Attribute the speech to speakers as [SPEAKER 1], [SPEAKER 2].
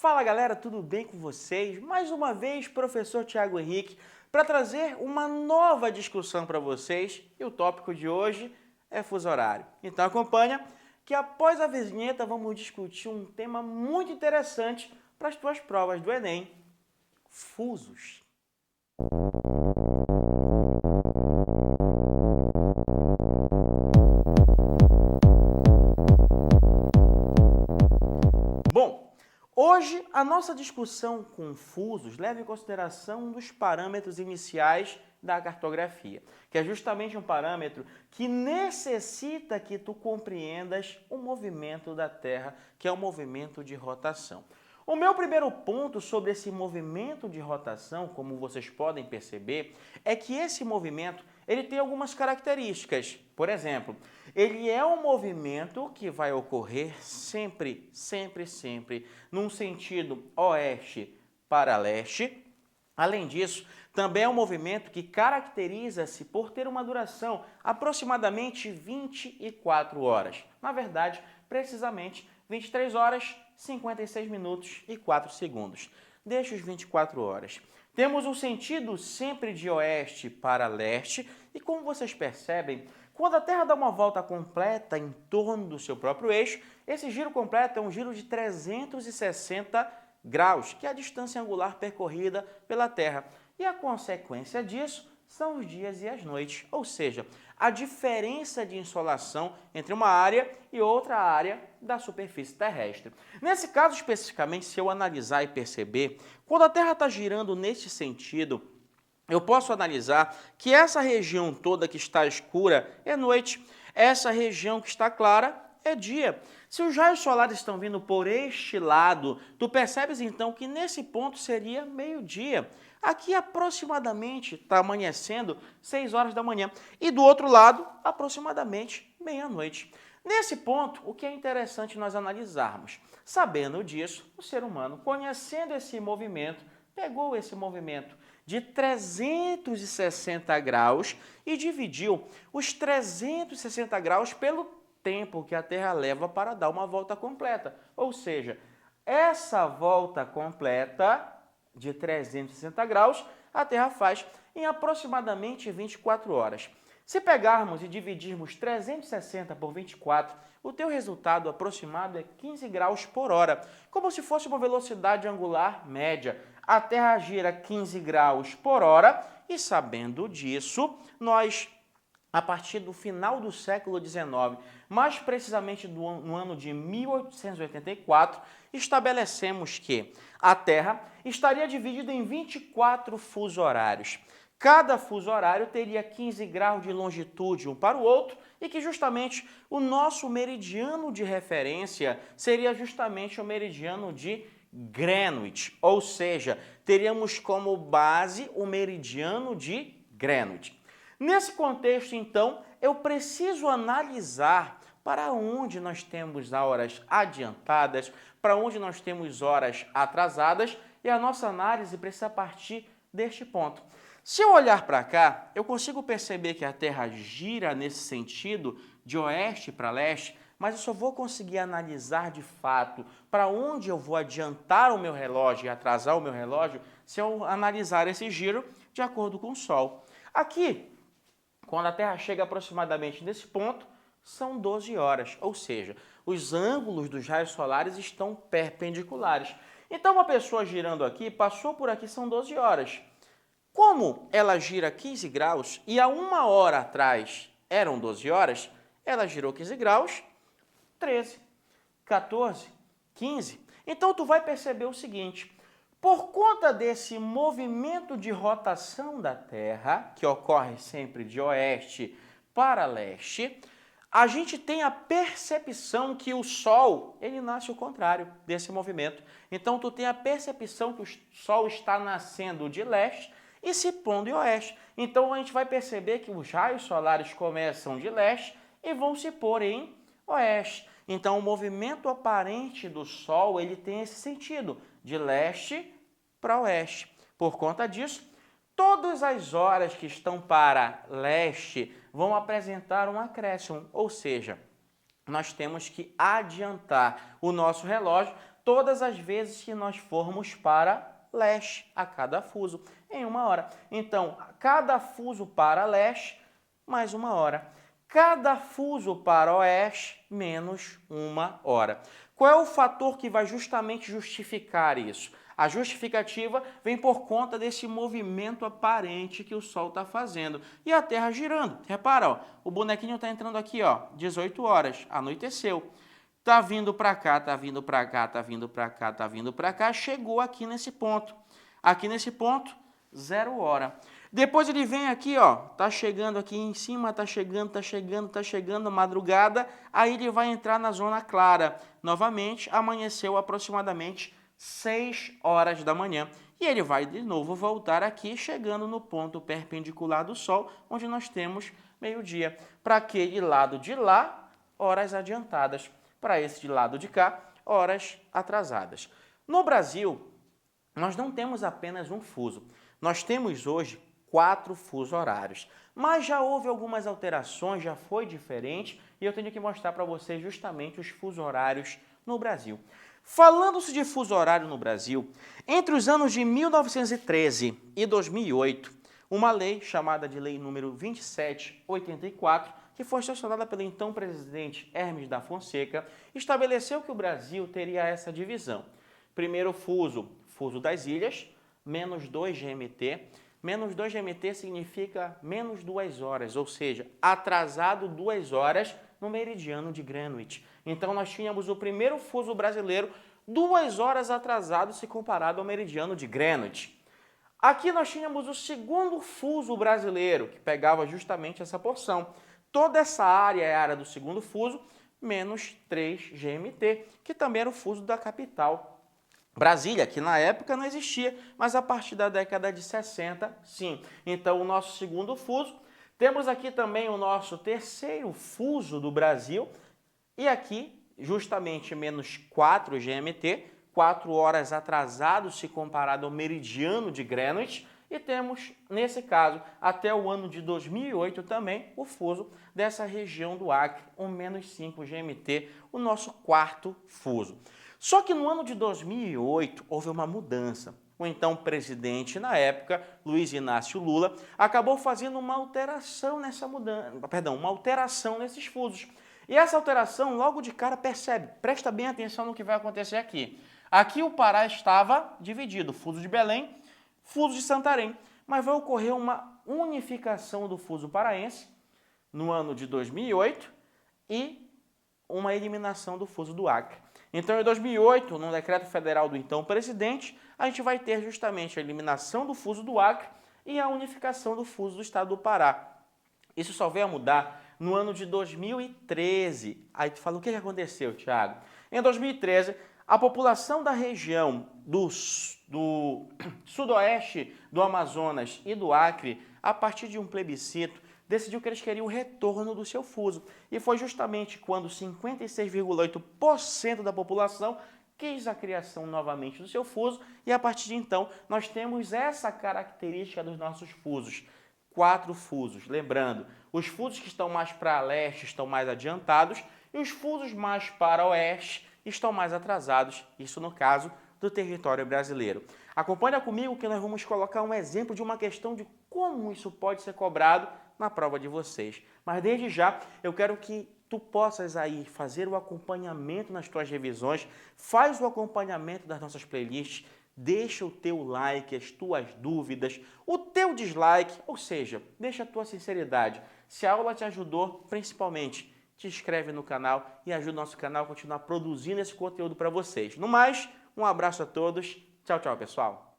[SPEAKER 1] Fala galera, tudo bem com vocês? Mais uma vez, professor Thiago Henrique, para trazer uma nova discussão para vocês e o tópico de hoje é fuso horário. Então acompanha que após a vinheta vamos discutir um tema muito interessante para as tuas provas do Enem, fusos. Bom, hoje a nossa discussão com fusos leva em consideração um dos parâmetros iniciais da cartografia, que é justamente um parâmetro que necessita que tu compreendas o movimento da Terra, que é o movimento de rotação. O meu primeiro ponto sobre esse movimento de rotação, como vocês podem perceber, é que esse movimento ele tem algumas características. Por exemplo, ele é um movimento que vai ocorrer sempre num sentido oeste para leste. Além disso, também é um movimento que caracteriza-se por ter uma duração aproximadamente 24 horas. Na verdade, precisamente 23 horas, 56 minutos e 4 segundos. Deixa os 24 horas. Temos um sentido sempre de oeste para leste e, como vocês percebem, quando a Terra dá uma volta completa em torno do seu próprio eixo, esse giro completo é um giro de 360 graus, que é a distância angular percorrida pela Terra. E a consequência disso são os dias e as noites, ou seja, a diferença de insolação entre uma área e outra área da superfície terrestre. Nesse caso especificamente, se eu analisar e perceber, quando a Terra está girando nesse sentido, eu posso analisar que essa região toda que está escura é noite, essa região que está clara é dia. Se os raios solares estão vindo por este lado, tu percebes então que nesse ponto seria meio-dia. Aqui aproximadamente está amanhecendo 6 horas da manhã e do outro lado aproximadamente meia-noite. Nesse ponto, o que é interessante nós analisarmos? Sabendo disso, o ser humano, conhecendo esse movimento, pegou esse movimento de 360 graus e dividiu os 360 graus pelo tempo que a Terra leva para dar uma volta completa. Ou seja, essa volta completa de 360 graus a Terra faz em aproximadamente 24 horas. Se pegarmos e dividirmos 360 por 24, o teu resultado aproximado é 15 graus por hora, como se fosse uma velocidade angular média. A Terra gira 15 graus por hora e, sabendo disso, nós, a partir do final do século XIX, mais precisamente no ano de 1884, estabelecemos que a Terra estaria dividida em 24 fusos horários. Cada fuso horário teria 15 graus de longitude um para o outro e que justamente o nosso meridiano de referência seria justamente o meridiano de Greenwich, ou seja, teríamos como base o meridiano de Greenwich. Nesse contexto, então, eu preciso analisar para onde nós temos horas adiantadas, para onde nós temos horas atrasadas, e a nossa análise precisa partir deste ponto. Se eu olhar para cá, eu consigo perceber que a Terra gira nesse sentido de oeste para leste, mas eu só vou conseguir analisar de fato para onde eu vou adiantar o meu relógio e atrasar o meu relógio se eu analisar esse giro de acordo com o Sol. Aqui, quando a Terra chega aproximadamente nesse ponto, são 12 horas, ou seja, os ângulos dos raios solares estão perpendiculares. Então, uma pessoa girando aqui, passou por aqui, são 12 horas. Como ela gira 15 graus e há 1 hora atrás eram 12 horas, ela girou 15 graus, 13, 14, 15. Então, tu vai perceber o seguinte: por conta desse movimento de rotação da Terra, que ocorre sempre de oeste para leste, a gente tem a percepção que o Sol, ele nasce ao contrário desse movimento. Então, tu tem a percepção que o Sol está nascendo de leste e se pondo em oeste. Então, a gente vai perceber que os raios solares começam de leste e vão se pôr em oeste. Então, o movimento aparente do Sol, ele tem esse sentido, de leste para oeste. Por conta disso, todas as horas que estão para leste vão apresentar um acréscimo, ou seja, nós temos que adiantar o nosso relógio todas as vezes que nós formos para leste, a cada fuso, em 1 hora. Então, cada fuso para leste, mais 1 hora. Cada fuso para oeste, menos 1 hora. Qual é o fator que vai justamente justificar isso? A justificativa vem por conta desse movimento aparente que o Sol está fazendo e a Terra girando. Repara, ó, o bonequinho está entrando aqui, ó, 18 horas, anoiteceu. Tá vindo para cá, tá vindo para cá, tá vindo para cá, tá vindo para cá, chegou aqui nesse ponto. Aqui nesse ponto, 0 hora. Depois ele vem aqui, ó, tá chegando aqui em cima, tá chegando, madrugada, aí ele vai entrar na zona clara. Novamente, amanheceu aproximadamente 6 horas da manhã. E ele vai de novo voltar aqui, chegando no ponto perpendicular do Sol, onde nós temos meio-dia. Para aquele lado de lá, horas adiantadas. Para esse de lado de cá, horas atrasadas. No Brasil, nós não temos apenas um fuso. Nós temos hoje 4 fusos horários. Mas já houve algumas alterações, já foi diferente, e eu tenho que mostrar para vocês justamente os fusos horários no Brasil. Falando-se de fuso horário no Brasil, entre os anos de 1913 e 2008, uma lei chamada de Lei número 2784, que foi sancionada pelo então presidente Hermes da Fonseca, estabeleceu que o Brasil teria essa divisão. Primeiro fuso, fuso das ilhas, menos 2 GMT. Menos 2 GMT significa menos 2 horas, ou seja, atrasado 2 horas no meridiano de Greenwich. Então nós tínhamos o primeiro fuso brasileiro 2 horas atrasado se comparado ao meridiano de Greenwich. Aqui nós tínhamos o segundo fuso brasileiro, que pegava justamente essa porção. Toda essa área é a área do segundo fuso, menos 3 GMT, que também era o fuso da capital, Brasília, que na época não existia, mas a partir da década de 60, sim. Então, o nosso segundo fuso. Temos aqui também o nosso terceiro fuso do Brasil, e aqui, justamente, menos 4 GMT, 4 horas atrasado se comparado ao meridiano de Greenwich, e temos, nesse caso, até o ano de 2008 também, o fuso dessa região do Acre, o menos 5 GMT, o nosso quarto fuso. Só que no ano de 2008 houve uma mudança. O então presidente na época, Luiz Inácio Lula, acabou fazendo uma alteração nessa mudança, uma alteração nesses fusos. E essa alteração logo de cara presta bem atenção no que vai acontecer aqui. Aqui o Pará estava dividido, fuso de Belém, fuso de Santarém, mas vai ocorrer uma unificação do fuso paraense no ano de 2008 e uma eliminação do fuso do Acre. Então, em 2008, no decreto federal do então presidente, a gente vai ter justamente a eliminação do fuso do Acre e a unificação do fuso do estado do Pará. Isso só veio a mudar no ano de 2013. Aí tu fala, o que aconteceu, Thiago? Em 2013, a população da região do sudoeste do Amazonas e do Acre, a partir de um plebiscito, decidiu que eles queriam o retorno do seu fuso. E foi justamente quando 56,8% da população quis a criação novamente do seu fuso, e a partir de então nós temos essa característica dos nossos fusos. 4 fusos, lembrando, os fusos que estão mais para leste estão mais adiantados e os fusos mais para oeste estão mais atrasados, isso no caso do território brasileiro. Acompanha comigo que nós vamos colocar um exemplo de uma questão de como isso pode ser cobrado na prova de vocês. Mas desde já, eu quero que tu possas aí fazer o acompanhamento nas tuas revisões, faz o acompanhamento das nossas playlists, deixa o teu like, as tuas dúvidas, o teu dislike, ou seja, deixa a tua sinceridade. Se a aula te ajudou, principalmente, te inscreve no canal e ajuda o nosso canal a continuar produzindo esse conteúdo para vocês. No mais, um abraço a todos. Tchau, tchau, pessoal.